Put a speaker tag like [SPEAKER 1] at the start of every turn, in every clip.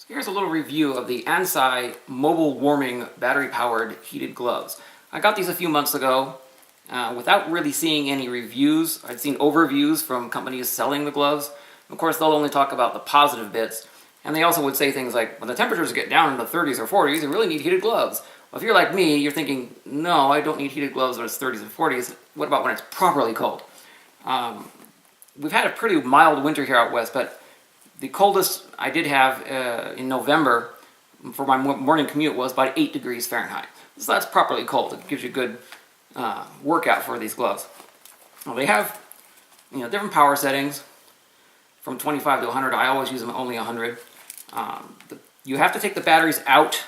[SPEAKER 1] Here's a little review of the Ansai Mobile Warming battery-powered heated gloves. I got these a few months ago without really seeing any reviews. I'd seen overviews from companies selling the gloves. Of course, they'll only talk about the positive bits, and they also would say things like, when the temperatures get down into the 30s or 40s, you really need heated gloves. Well, if you're like me, you're thinking, no, I don't need heated gloves when it's 30s and 40s. What about when it's properly cold? We've had a pretty mild winter here out west, but the coldest I did have in November for my morning commute was about 8 degrees Fahrenheit. So that's properly cold. It gives you a good workout for these gloves. Well, they have different power settings from 25 to 100. I always use them only 100. You have to take the batteries out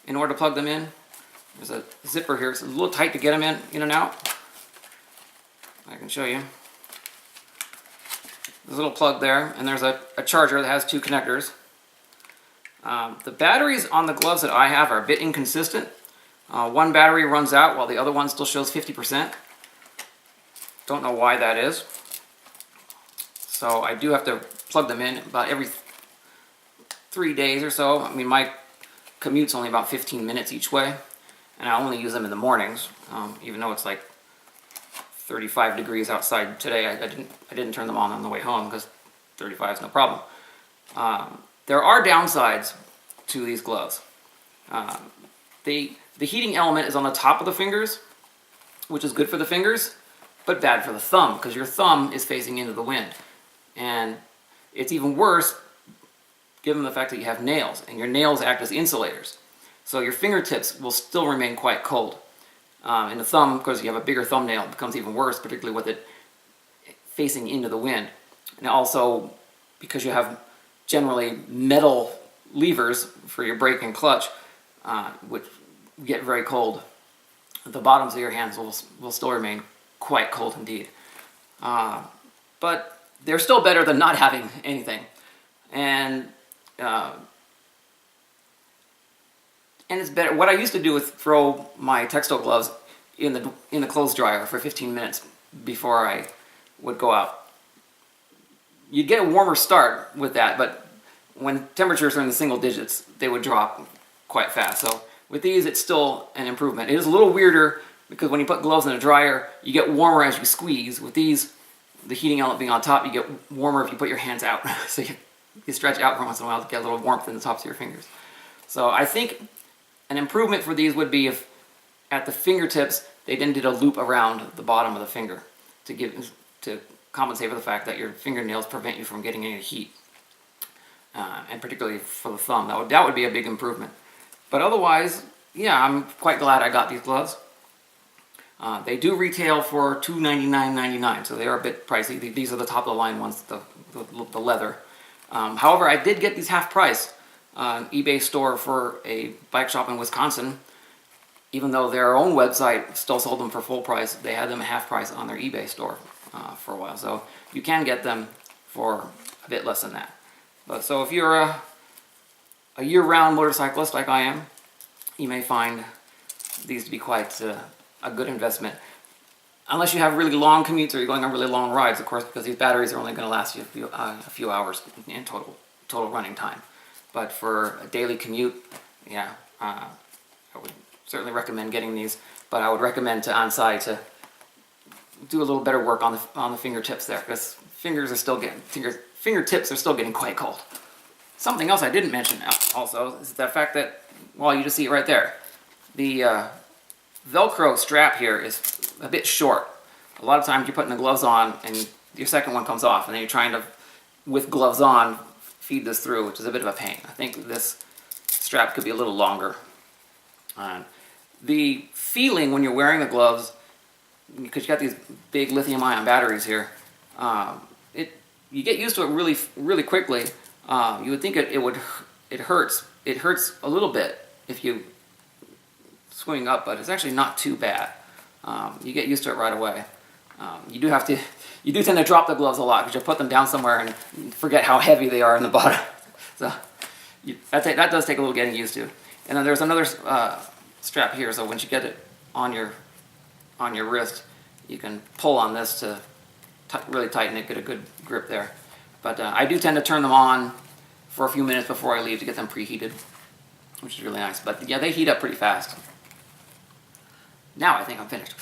[SPEAKER 1] in order to plug them in. There's a zipper here. It's a little tight to get them in and out. I can show you. There's a little plug there, and there's a charger that has two connectors. The batteries on the gloves that I have are a bit inconsistent. One battery runs out while the other one still shows 50%. Don't know why that is. So I do have to plug them in about every 3 days or so. I mean, my commute's only about 15 minutes each way, and I only use them in the mornings, even though it's like 35 degrees outside today. I didn't turn them on the way home because 35 is no problem. There are downsides to these gloves. The heating element is on the top of the fingers, which is good for the fingers, but bad for the thumb because your thumb is facing into the wind. And it's even worse given the fact that you have nails, and your nails act as insulators. So your fingertips will still remain quite cold. And the thumb, because you have a bigger thumbnail, it becomes even worse, particularly with it facing into the wind. And also, because you have generally metal levers for your brake and clutch, which get very cold, the bottoms of your hands will still remain quite cold indeed. But they're still better than not having anything. And it's better. What I used to do is throw my textile gloves in the clothes dryer for 15 minutes before I would go out. You'd get a warmer start with that, but when temperatures are in the single digits, they would drop quite fast. So with these, it's still an improvement. It is a little weirder because when you put gloves in a dryer, you get warmer as you squeeze. With these, the heating element being on top, you get warmer if you put your hands out. So you stretch out for once in a while to get a little warmth in the tops of your fingers. So I think an improvement for these would be if at the fingertips they then did a loop around the bottom of the finger to compensate for the fact that your fingernails prevent you from getting any heat, and particularly for the thumb. That would be a big improvement. But otherwise, yeah, I'm quite glad I got these gloves. They do retail for $299.99, so they are a bit pricey. These are the top of the line ones, the leather. However, I did get these half price on eBay store for a bike shop in Wisconsin. Even though their own website still sold them for full price, they had them at half price on their eBay store for a while. So you can get them for a bit less than that. But so if you're a year-round motorcyclist like I am, you may find these to be quite a good investment. Unless you have really long commutes or you're going on really long rides, of course, because these batteries are only going to last you a few hours in total running time. But for a daily commute, yeah, I would certainly recommend getting these. But I would recommend to Ansai to do a little better work on the fingertips there, because fingertips are still getting quite cold. Something else I didn't mention also is the fact that, well, you just see it right there. The Velcro strap here is a bit short. A lot of times you're putting the gloves on and your second one comes off, and then you're trying to, with gloves on, feed this through, which is a bit of a pain. I think this strap could be a little longer. The feeling when you're wearing the gloves, because you got these big lithium-ion batteries here, you get used to it really, really quickly. You would think it hurts. It hurts a little bit if you swing up, but it's actually not too bad. You get used to it right away. You do tend to drop the gloves a lot because you put them down somewhere and forget how heavy they are in the bottom. So that does take a little getting used to. And then there's another strap here, so once you get it on your wrist, you can pull on this to really tighten it, get a good grip there. But I do tend to turn them on for a few minutes before I leave to get them preheated, which is really nice. But yeah, they heat up pretty fast. Now I think I'm finished.